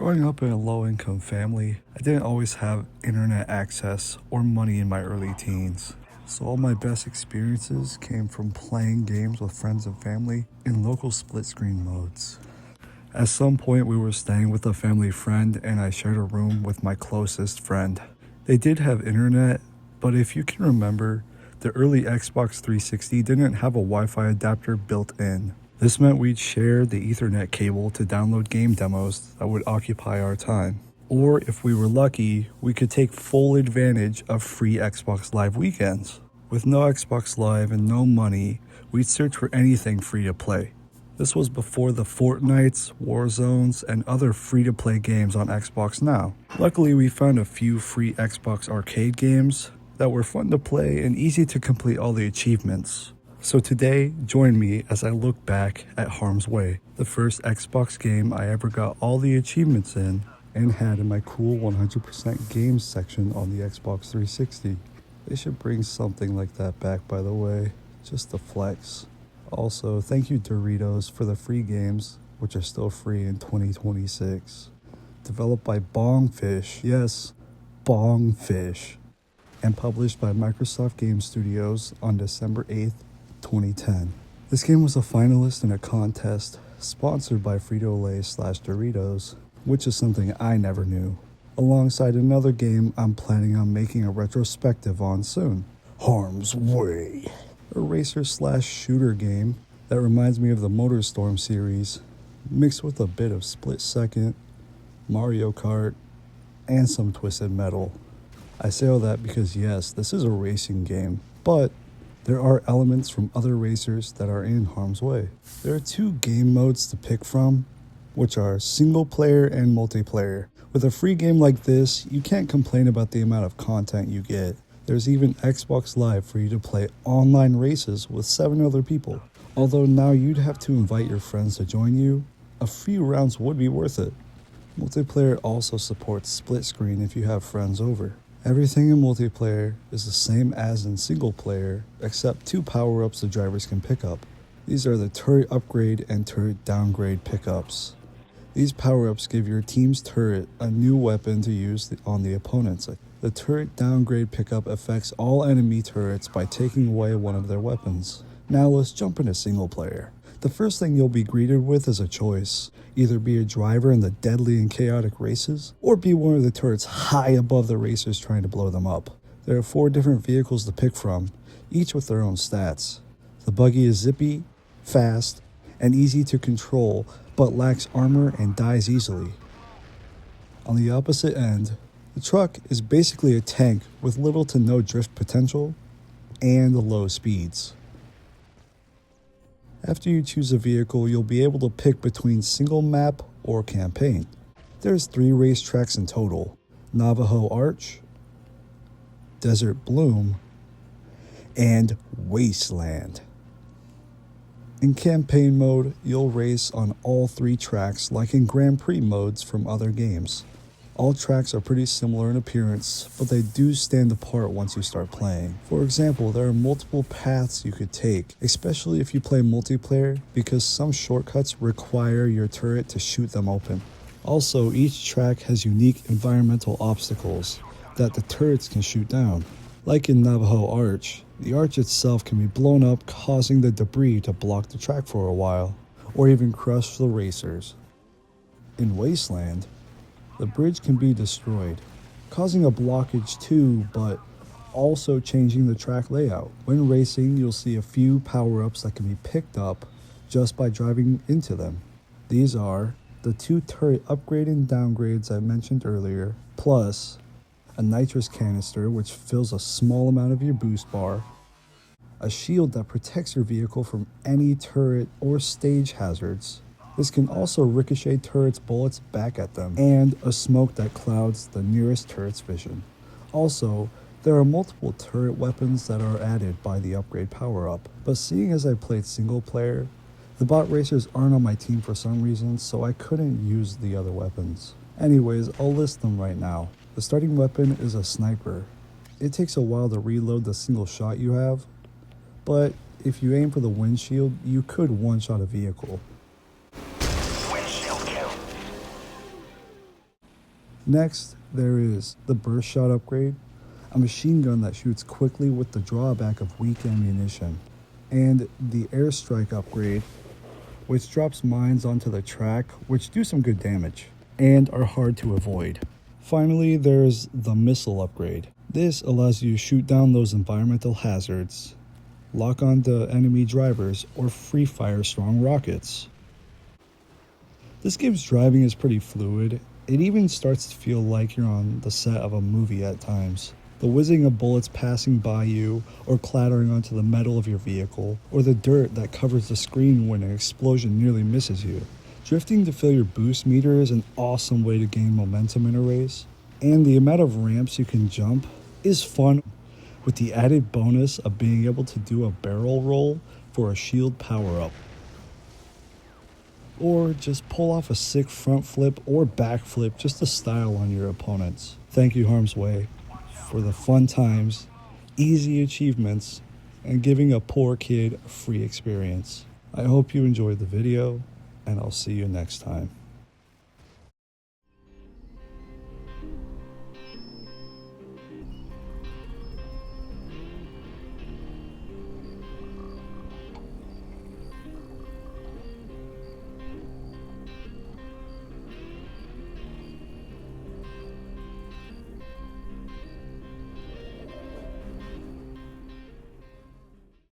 Growing up in a low-income family, I didn't always have internet access or money in my early teens. So all my best experiences came from playing games with friends and family in local split-screen modes. At some point, we were staying with a family friend and I shared a room with my closest friend. They did have internet, but if you can remember, the early Xbox 360 didn't have a Wi-Fi adapter built in. This meant we'd share the Ethernet cable to download game demos that would occupy our time. Or if we were lucky, we could take full advantage of free Xbox Live weekends. With no Xbox Live and no money, we'd search for anything free to play. This was before the Fortnites, Warzones, and other free-to-play games on Xbox Now. Luckily, we found a few free Xbox arcade games that were fun to play and easy to complete all the achievements. So today, join me as I look back at Harm's Way, the first Xbox game I ever got all the achievements in and had in my cool 100% games section on the Xbox 360. They should bring something like that back, by the way, just to flex. Also, thank you Doritos for the free games, which are still free in 2026. Developed by Bongfish, yes, Bongfish, and published by Microsoft Game Studios on December 8th, 2010. This game was a finalist in a contest sponsored by Frito-Lay / Doritos, which is something I never knew, alongside another game I'm planning on making a retrospective on soon, Harm's Way, a racer / shooter game that reminds me of the MotorStorm series, mixed with a bit of Split Second, Mario Kart, and some Twisted Metal. I say all that because yes, this is a racing game, but there are elements from other racers that are in Harm's Way. There are two game modes to pick from, which are single player and multiplayer. With a free game like this, you can't complain about the amount of content you get. There's even Xbox Live for you to play online races with 7 other people. Although now you'd have to invite your friends to join you, a few rounds would be worth it. Multiplayer also supports split screen if you have friends over. Everything in multiplayer is the same as in single player, except 2 power-ups the drivers can pick up. These are the turret upgrade and turret downgrade pickups. These power-ups give your team's turret a new weapon to use on the opponents. The turret downgrade pickup affects all enemy turrets by taking away one of their weapons. Now let's jump into single player. The first thing you'll be greeted with is a choice. Either be a driver in the deadly and chaotic races, or be one of the turrets high above the racers trying to blow them up. There are 4 different vehicles to pick from, each with their own stats. The buggy is zippy, fast, and easy to control, but lacks armor and dies easily. On the opposite end, the truck is basically a tank with little to no drift potential and low speeds. After you choose a vehicle, you'll be able to pick between single map or campaign. There's 3 racetracks in total: Navajo Arch, Desert Bloom, and Wasteland. In campaign mode, you'll race on all 3 tracks like in Grand Prix modes from other games. All tracks are pretty similar in appearance, but they do stand apart once you start playing. For example, there are multiple paths you could take, especially if you play multiplayer, because some shortcuts require your turret to shoot them open. Also, each track has unique environmental obstacles that the turrets can shoot down. Like in Navajo Arch, the arch itself can be blown up, causing the debris to block the track for a while, or even crush the racers. In Wasteland, the bridge can be destroyed, causing a blockage too, but also changing the track layout. When racing, you'll see a few power-ups that can be picked up just by driving into them. These are the 2 turret upgrade and downgrades I mentioned earlier, plus a nitrous canister which fills a small amount of your boost bar, a shield that protects your vehicle from any turret or stage hazards. This can also ricochet turrets' bullets back at them, and a smoke that clouds the nearest turret's vision. Also, there are multiple turret weapons that are added by the upgrade power-up, but seeing as I played single player, the bot racers aren't on my team for some reason, so I couldn't use the other weapons. Anyways, I'll list them right now. The starting weapon is a sniper. It takes a while to reload the single shot you have, but if you aim for the windshield, you could one-shot a vehicle. Windshield kill. Next, there is the burst shot upgrade, a machine gun that shoots quickly with the drawback of weak ammunition, and the airstrike upgrade, which drops mines onto the track, which do some good damage and are hard to avoid. Finally, there's the missile upgrade. This allows you to shoot down those environmental hazards, lock onto enemy drivers, or free fire strong rockets. This game's driving is pretty fluid. It even starts to feel like you're on the set of a movie at times. The whizzing of bullets passing by you or clattering onto the metal of your vehicle, or the dirt that covers the screen when an explosion nearly misses you. Drifting to fill your boost meter is an awesome way to gain momentum in a race, and the amount of ramps you can jump is fun, with the added bonus of being able to do a barrel roll for a shield power-up. Or just pull off a sick front flip or back flip just to style on your opponents. Thank you, Harm's Way, for the fun times, easy achievements, and giving a poor kid a free experience. I hope you enjoyed the video, and I'll see you next time.